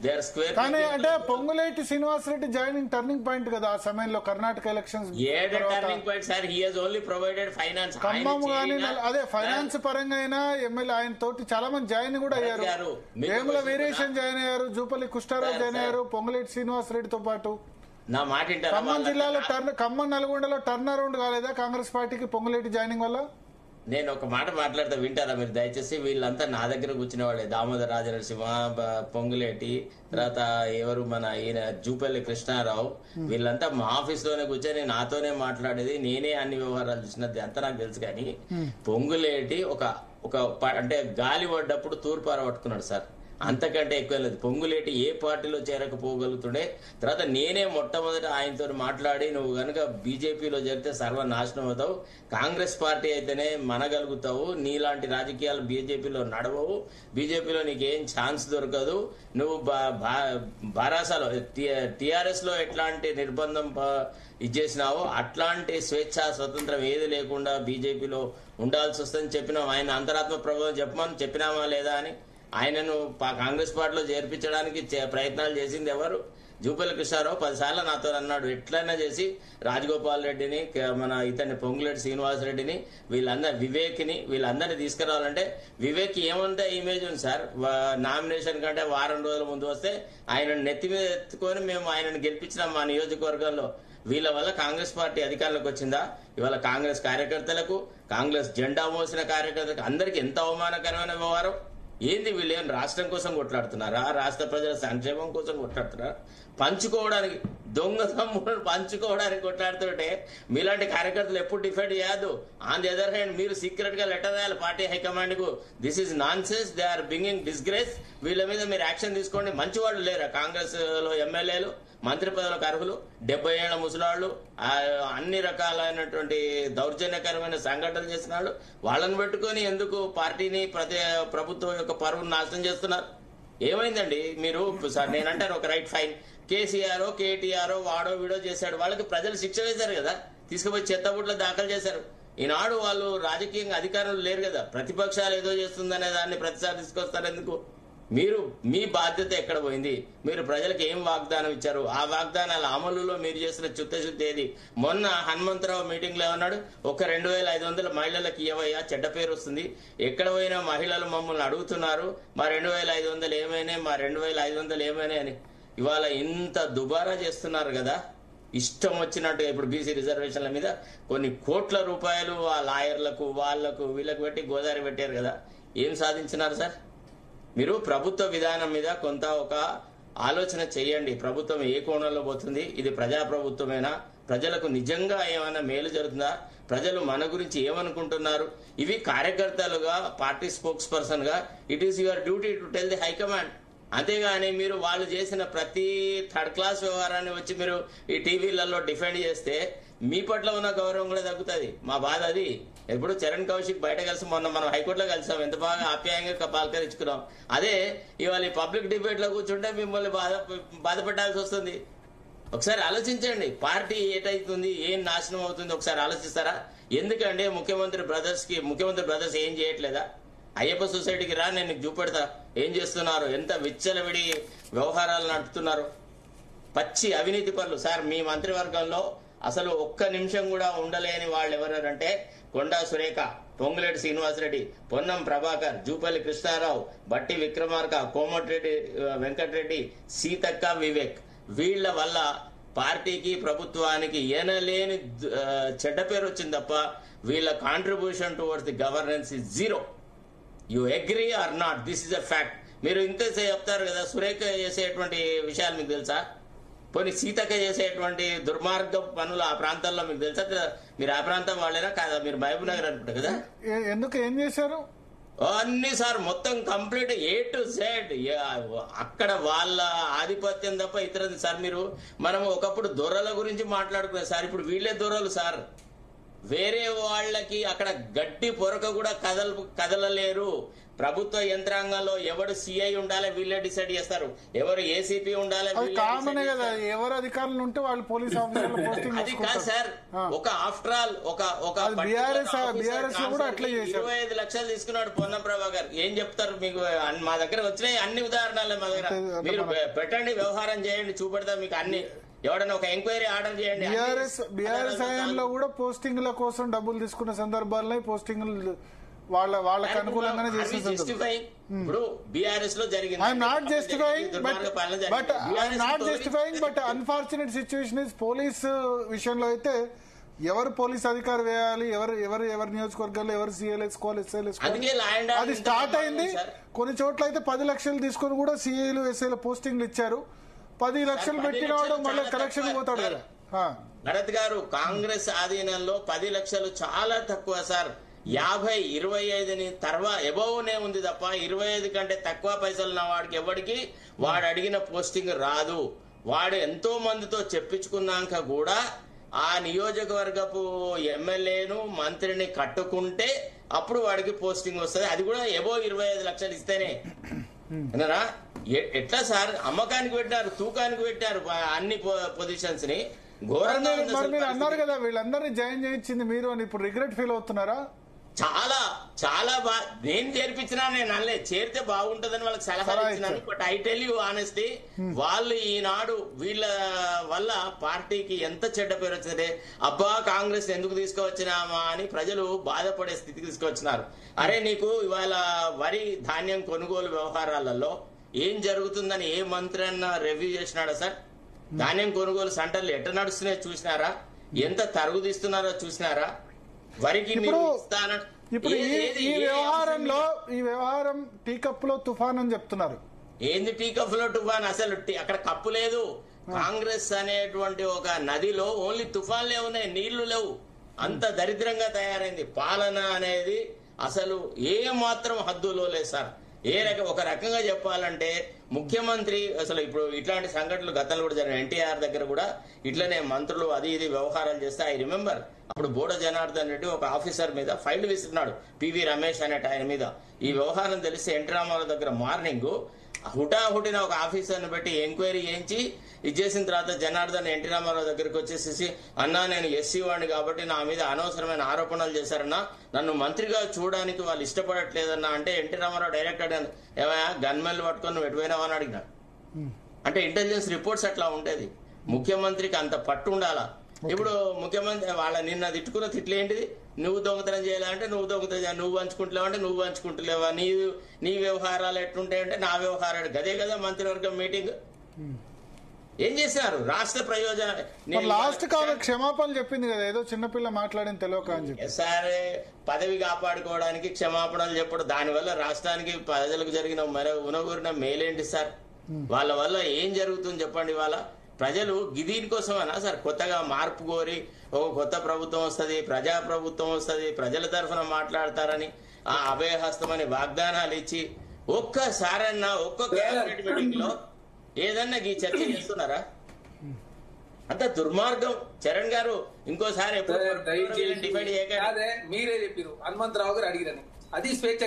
They are square. కానీ అంటే Ponguleti Srinivasa Reddy joining turning point కదా ఆ సమయంలో Karnataka elections. Turning point sir, he has only provided finance. Khammam కానీ అదే ఫైనాన్స్ పరంగా అయినా ఎమ్మెల్యే ఆయన తోటి చాలా మంది జాయిన్ కూడా అయ్యారు. వేముల వీరేశన్ జాయిన్ అయ్యారు, జూపల్లి కృష్ణారావు జాయిన్ అయ్యారు పొంగులేటి శ్రీనివాసరెడ్డితో పాటు. నా మాట ఖమ్మం జిల్లాలో ఖమ్మం నల్గొండలో టర్న్ అరౌండ్ కాలేదా కాంగ్రెస్ పార్టీకి పొంగులేటి జాయినింగ్ వల్ల? నేను ఒక మాట మాట్లాడతా, వింటారా మీరు దయచేసి? వీళ్ళంతా నా దగ్గర కూర్చునే వాళ్ళే. దామోదర రాజనరసింహ, పొంగులేటి, తర్వాత ఎవరు మన ఈయన జూపల్లి కృష్ణారావు, వీళ్ళంతా మా ఆఫీస్ లోనే కూర్చొని నాతోనే మాట్లాడేది, నేనే అన్ని వ్యవహారాలు చూసినది అంతా నాకు తెలుసు. కానీ పొంగులేటి ఒక అంటే గాలి పడ్డప్పుడు తూర్పార పట్టుకున్నాడు సార్, అంతకంటే ఎక్కువ లేదు. పొంగులేటి ఏ పార్టీలో చేరకపోగలుగుతుండే. తర్వాత నేనే మొట్టమొదటి ఆయనతో మాట్లాడి, నువ్వు కనుక బీజేపీలో చేరితే సర్వనాశనం అవుతావు, కాంగ్రెస్ పార్టీ అయితేనే మనగలుగుతావు, నీలాంటి రాజకీయాలు బీజేపీలో నడవవు, బీజేపీలో నీకేం ఛాన్స్ దొరకదు, నువ్వు బారాసాలో టీఆర్ఎస్ లో ఎట్లాంటి నిర్బంధం ఇచ్చేసినావు అట్లాంటి స్వేచ్ఛ స్వతంత్రం ఏది లేకుండా బీజేపీలో ఉండాల్సి వస్తుందని చెప్పినావు. ఆయన అంతరాత్మ ప్రభావం చెప్పమని చెప్పినామా లేదా అని. ఆయనను కాంగ్రెస్ పార్టీలో చేర్పించడానికి ప్రయత్నాలు చేసింది ఎవరు? జూపల్లి కృష్ణారావు 10 సార్లు నాతో అన్నాడు, ఎట్లయినా చేసి రాజగోపాల్ రెడ్డిని, మన ఇతన్ని పొంగులేటి శ్రీనివాసరెడ్డిని, వివేక్ని, వీళ్ళందరినీ తీసుకురావాలంటే వివేక్ ఏమంటే ఇమేజ్ ఉంది సార్. నామినేషన్ కంటే వారం రోజుల ముందు వస్తే ఆయన నెత్తి మీద ఎత్తుకొని మేము ఆయనను గెలిపించినాం మా నియోజకవర్గంలో. వీళ్ళ వల్ల కాంగ్రెస్ పార్టీ అధికారంలోకి వచ్చిందా? ఇవాళ కాంగ్రెస్ కార్యకర్తలకు, కాంగ్రెస్ జెండా మోసిన కార్యకర్తలకు అందరికి ఎంత అవమానకరమైన వ్యవహారం. ఏంది వీళ్ళు ఏం రాష్ట్రం కోసం కొట్లాడుతున్నారా? రాష్ట్ర ప్రజల సంక్షేమం కోసం కొట్లాడుతున్నారా? పంచుకోవడానికి, దొంగ తమ్ముడు పంచుకోవడానికి కొట్లాడుతుంటే మీలాంటి కార్యకర్తలు ఎప్పుడు డిఫెండ్ చేయద్దు. ఆన్ ది అదర్ హ్యాండ్ మీరు సీక్రెట్ గా లెటర్ రాయాలి పార్టీ హైకమాండ్ కు, this is nonsense, they are bringing disgrace. వీళ్ళ మీద మీరు యాక్షన్ తీసుకోండి. మంచి వాళ్ళు లేరా కాంగ్రెస్ లో? ఎమ్మెల్యేలు, మంత్రి పదవులకు అర్హులు, 70 ఏళ్ల ముసలాళ్ళు, అన్ని రకాలైనటువంటి దౌర్జన్యకరమైన సంఘటనలు చేసిన వాళ్ళు, వాళ్ళని పెట్టుకుని ఎందుకు పార్టీని ప్రభుత్వం యొక్క పరువును నాశనం చేస్తున్నారు? ఏమైందండి మీరు? సార్ నేనంటాను ఒక రైట్ ఫైన్, కేసీఆర్ కేటీఆర్ వాడో వీడో చేశాడు, వాళ్ళకి ప్రజలు శిక్ష వేశారు కదా, తీసుకుపోయి చెత్తబుట్లో దాఖలు చేశారు. ఈనాడు వాళ్ళు రాజకీయంగా అధికారులు లేరు కదా, ప్రతిపక్షాలు ఏదో చేస్తుందనే దాన్ని ప్రతిసారి తీసుకొస్తారు ఎందుకు? మీరు మీ బాధ్యత ఎక్కడ పోయింది? మీరు ప్రజలకు ఏం వాగ్దానం ఇచ్చారు? ఆ వాగ్దానాల అమలులో మీరు చేసిన చిత్తశుద్ధి ఏది? మొన్న హనుమంతరావు మీటింగ్ లో ఏమన్నాడు, ఒక 2500 మహిళలకు ఇవ్వయ్యా, చెడ్డ పేరు వస్తుంది, ఎక్కడ పోయినా మహిళలు మమ్మల్ని అడుగుతున్నారు, మా 2500 ఏమైనా, మా 2500 ఏమైనా అని. ఇవాళ ఇంత దుబారా చేస్తున్నారు కదా, ఇష్టం వచ్చినట్టుగా. ఇప్పుడు బీసీ రిజర్వేషన్ల మీద కొన్ని కోట్ల రూపాయలు ఆ లాయర్లకు, వాళ్లకు, వీళ్ళకు పెట్టి గోదావరి పెట్టారు కదా, ఏం సాధించినారు సార్? మీరు ప్రభుత్వ విధానం మీద కొంత ఒక ఆలోచన చేయండి. ప్రభుత్వం ఏ కోణంలో పోతుంది? ఇది ప్రజాప్రభుత్వమేనా? ప్రజలకు నిజంగా ఏమైనా మేలు జరుగుతుందా? ప్రజలు మన గురించి ఏమనుకుంటున్నారు? ఇవి కార్యకర్తలుగా, పార్టీ స్పోక్స్ పర్సన్ గా it is your duty to tell the high command. అంతేగాని మీరు వాళ్ళు చేసిన ప్రతి థర్డ్ క్లాస్ వ్యవహారాన్ని వచ్చి మీరు ఈ టీవీలలో డిఫెండ్ చేస్తే మీ పట్ల ఉన్న గౌరవం కూడా తగ్గుతుంది. మా బాధ అది. ఇప్పుడు చరణ్ కౌశిక్ బయట కలిసి మొన్న మనం హైకోర్టులో కలిసాం, ఎంత బాగా ఆప్యాయంగా పలకరించుకున్నాం. అదే ఇవాళ ఈ పబ్లిక్ డిబేట్ లో కూర్చుంటే మిమ్మల్ని బాధపెట్టాల్సి వస్తుంది. ఒకసారి ఆలోచించండి, పార్టీ ఏటైతుంది, ఏం నాశనం అవుతుంది ఒకసారి ఆలోచిస్తారా? ఎందుకంటే ముఖ్యమంత్రి బ్రదర్స్ ఏం చేయట్లేదా? అయ్యప్ప సొసైటీకి రా, నేను చూపెడతా ఏం చేస్తున్నారు, ఎంత విచ్చలవిడి వ్యవహారాలు నడుపుతున్నారు. పచ్చి అవినీతి పనులు సార్. మీ మంత్రివర్గంలో అసలు ఒక్క నిమిషం కూడా ఉండలేని వాళ్ళు ఎవరంటే కొండా సురేఖ, పొంగులేటి శ్రీనివాసరెడ్డి, పొన్నం ప్రభాకర్, జూపల్లి కృష్ణారావు, బట్టి విక్రమార్క, కోమటిరెడ్డి వెంకటరెడ్డి, సీతక్క, వివేక్. వీళ్ల వల్ల పార్టీకి, ప్రభుత్వానికి ఎనలేని చెడ్డ పేరు వచ్చింది తప్ప వీళ్ళ contribution towards the governance is zero. You agree or not, this is a fact. మీరు ఇంతే చెప్తారు కదా, సురేఖ చేసేటువంటి విషయాలు మీకు తెలుసా? పోనీ సీతక్క చేసేటువంటి దుర్మార్గ పనులు ఆ ప్రాంతాల్లో మీకు తెలుసా? మీరు ఆ ప్రాంతం వాళ్ళేనా కాదా? మీరు మహబూబ్ నగర్ అనుకుంటా కదా. ఎందుకు ఏం చేశారు? అన్ని సార్ మొత్తం కంప్లీట్ A to Z. అక్కడ వాళ్ళ ఆధిపత్యం తప్ప ఇతరది సార్. మనం ఒకప్పుడు దొరల గురించి మాట్లాడుకున్నాం సార్, ఇప్పుడు వీళ్ళే దొరలు సార్. వేరే వాళ్ళకి అక్కడ గడ్డి పొరక కూడా కదలలేరు. ప్రభుత్వ యంత్రాంగంలో ఎవరు సిఐ ఉండాలి వీళ్ళే డిసైడ్ చేస్తారు, ఎవరు ఏసీపీ ఉండాలి కామనే కదా, ఎవరు అధికారులు ఉంటే వాళ్ళు పోలీస్ ఆఫీసర్లు పోస్టింగ్ అది కాదు సార్. ఒక ఆఫ్టర్ ఆల్ ఒక బీఆర్ఎస్ లో కూడా అట్లా చేశారు. 25 లక్షలు తీసుకున్నాడు పొన్నం ప్రభాకర్. ఏం చెప్తారు మీకు? మా దగ్గర వచ్చినాయి అన్ని ఉదాహరణలు మా దగ్గర. మీరు పెట్టండి, వ్యవహారం చేయండి, చూపెడతా మీకు అన్ని. ఎవడన్నా ఒక ఎంక్వైరీ ఆర్డర్ చేయండి. బీఆర్ఎస్ హయాంలో కూడా పోస్టింగ్ల కోసం డబ్బులు తీసుకున్న సందర్భాల్లో పోస్టింగ్లు వాళ్ళకి అనుకూలంగానే చేసిన. ఇప్పుడు బీఆర్ఎస్ లో జరిగింది. I'm not justifying but unfortunate situation is police విషయంలో అయితే ఎవరు పోలీస్ అధికారి వేయాలి, ఎవరు నియోజకవర్గాల్లో ఎవరు సీఎల్ వేసుకోవాలి, ఎస్ఐలు వేసుకోవాలి, అది స్టార్ట్ అయింది. కొన్ని చోట్ల అయితే 10 లక్షలు తీసుకొని కూడా సీఏలు ఎస్ఐల పోస్టింగ్లు ఇచ్చారు. 10 లక్షలు పెట్టినవాడు మళ్ళీ కలెక్షన్ పోతాడు కదా. భరత్ గారు, కాంగ్రెస్ ఆధీనంలో 10 లక్షలు చాలా తక్కువ సార్. 50, 25 తర్వాత ఎబోవ్నే ఉంది తప్ప 25 కంటే తక్కువ పైసలు ఉన్న వాడికి ఎవరికి వాడు అడిగిన పోస్టింగ్ రాదు. వాడు ఎంతో మందితో చెప్పించుకున్నాక కూడా ఆ నియోజకవర్గపు ఎమ్మెల్యేను మంత్రిని కట్టుకుంటే అప్పుడు వాడికి పోస్టింగ్ వస్తుంది. అది కూడా ఎబో 25 లక్షలు ఇస్తేనే. విన్నారా? ఎట్లా సార్? అమ్మకానికి పెట్టారు, తూకానికి పెట్టారు అన్ని పొజిషన్స్ ని. ఘోరంగా మీరు అన్నారు కదా వీళ్ళందరినీ జాయిన్ చేయించింది మీరు అని, ఇప్పుడు రిగ్రెట్ ఫీల్ అవుతున్నారా? చాలా చాలా నేను చేర్పించినా, నేను అనలే, చేరితే బాగుంటదని వాళ్ళకి సలహా ఇచ్చినాను. But I tell you honestly, వాళ్ళు ఈనాడు వీళ్ళ వల్ల పార్టీకి ఎంత చెడ్డ పేరు వచ్చిందంటే, అబ్బా కాంగ్రెస్ ఎందుకు తీసుకువచ్చినామా అని ప్రజలు బాధపడే స్థితికి తీసుకొచ్చినారు. అరే నీకు ఇవాళ వరి ధాన్యం కొనుగోలు వ్యవహారాలలో ఏం జరుగుతుందని ఏ మంత్రి అన్న రివ్యూ చేసినాడా సార్? ధాన్యం కొనుగోలు సెంటర్లు ఎట్ట నడుస్తున్నాయో చూసినారా? ఎంత తరుగు తీస్తున్నారో చూసినారా? వరికి ఇప్పుడు ఈ వ్యవహారం టీ కప్ లో తుఫాన్ అని చెప్తున్నారు. ఏంది టీ కప్ లో తుఫాన్? అసలు అక్కడ కప్పు లేదు. కాంగ్రెస్ అనేటువంటి ఒక నదిలో ఓన్లీ తుఫాన్లే ఉన్నాయి, నీళ్లు లేవు. అంత దరిద్రంగా తయారైంది పాలన అనేది. అసలు ఏ మాత్రం హద్దులో లేదు సార్. ఒక రకంగా చెప్పాలంటే ముఖ్యమంత్రి అసలు ఇప్పుడు ఇట్లాంటి సంఘటనలు గతంలో కూడా జరిగిన ఎన్టీఆర్ దగ్గర కూడా ఇట్లనే మంత్రులు అది ఇది వ్యవహారాలు చేస్తే ఐ రిమెంబర్ అప్పుడు బోడ జనార్దన్ రెడ్డి ఒక ఆఫీసర్ మీద ఫైల్ విసిరినాడు, పివి రమేష్ అనేట ఆయన మీద. ఈ వ్యవహారం తెలిసి ఎన్టీ రామారావు దగ్గర మార్నింగ్ హుటాహుటిన ఒక ఆఫీసర్ని పెట్టి ఎంక్వైరీ చేయించి ఇచ్చేసిన తర్వాత జనార్దన్ ఎన్టీ రామారావు దగ్గరికి వచ్చేసేసి, అన్నా నేను ఎస్సీ వాడిని కాబట్టి నా మీద అనవసరమైన ఆరోపణలు చేశారన్నా, నన్ను మంత్రిగా చూడడానికి వాళ్ళు ఇష్టపడట్లేదన్నా అంటే ఎన్టీ రామారావు డైరెక్ట్ అడిగాను, ఏమయ్యా గన్మెన్లు పట్టుకొని నువ్వు ఎటుపోయినావని అడిగినాడు. అంటే ఇంటెలిజెన్స్ రిపోర్ట్స్ అట్లా ఉండేది. ముఖ్యమంత్రికి అంత పట్టు ఉండాలా. ఇప్పుడు ముఖ్యమంత్రి వాళ్ళ నిన్న తిట్టుకున్న తిట్లు ఏంటిది? నువ్వు దొంగతనం చేయాలంటే నువ్వు దొంగతనం, నువ్వు పంచుకుంటలేవు అంటే నువ్వు పంచుకుంటలేవా, నీ వ్యవహారాలు ఎట్లుంటాయంటే నా వ్యవహారాలు. గదే కదా మంత్రివర్గం మీటింగ్. ఏం చేశారు? రాష్ట్ర ప్రయోజనాలు. లాస్ట్ కాదు క్షమాపణలు చెప్పింది కదా, ఏదో చిన్నపిల్ల మాట్లాడిన తెలియక అని చెప్పి. సరే, పదవి కాపాడుకోవడానికి క్షమాపణలు చెప్పడం, దానివల్ల రాష్ట్రానికి ప్రజలకు జరిగిన ఉనగూరిన మేలేంటి సార్? వాళ్ళ వల్ల ఏం జరుగుతుంది చెప్పండి? వాళ్ళ ప్రజలు దీనికోసమేనా సార్ కొత్తగా మార్పు కోరి ఒక కొత్త ప్రభుత్వం వస్తుంది, ప్రజా ప్రభుత్వం వస్తుంది, ప్రజల తరఫున మాట్లాడతారని ఆ అభయహస్తం అని వాగ్దానాలు ఇచ్చి ఒక్కసారన్నా ఒక్క క్యాబినెట్ మీటింగ్ లో ఏదన్నా ఈ చర్చ చేస్తున్నారా? అంత దుర్మార్గం. చరణ్ గారు ఇంకోసారి మీరే చెప్పారు, హనుమంతరావు గారు అడిగారు, అది స్వేచ్ఛ.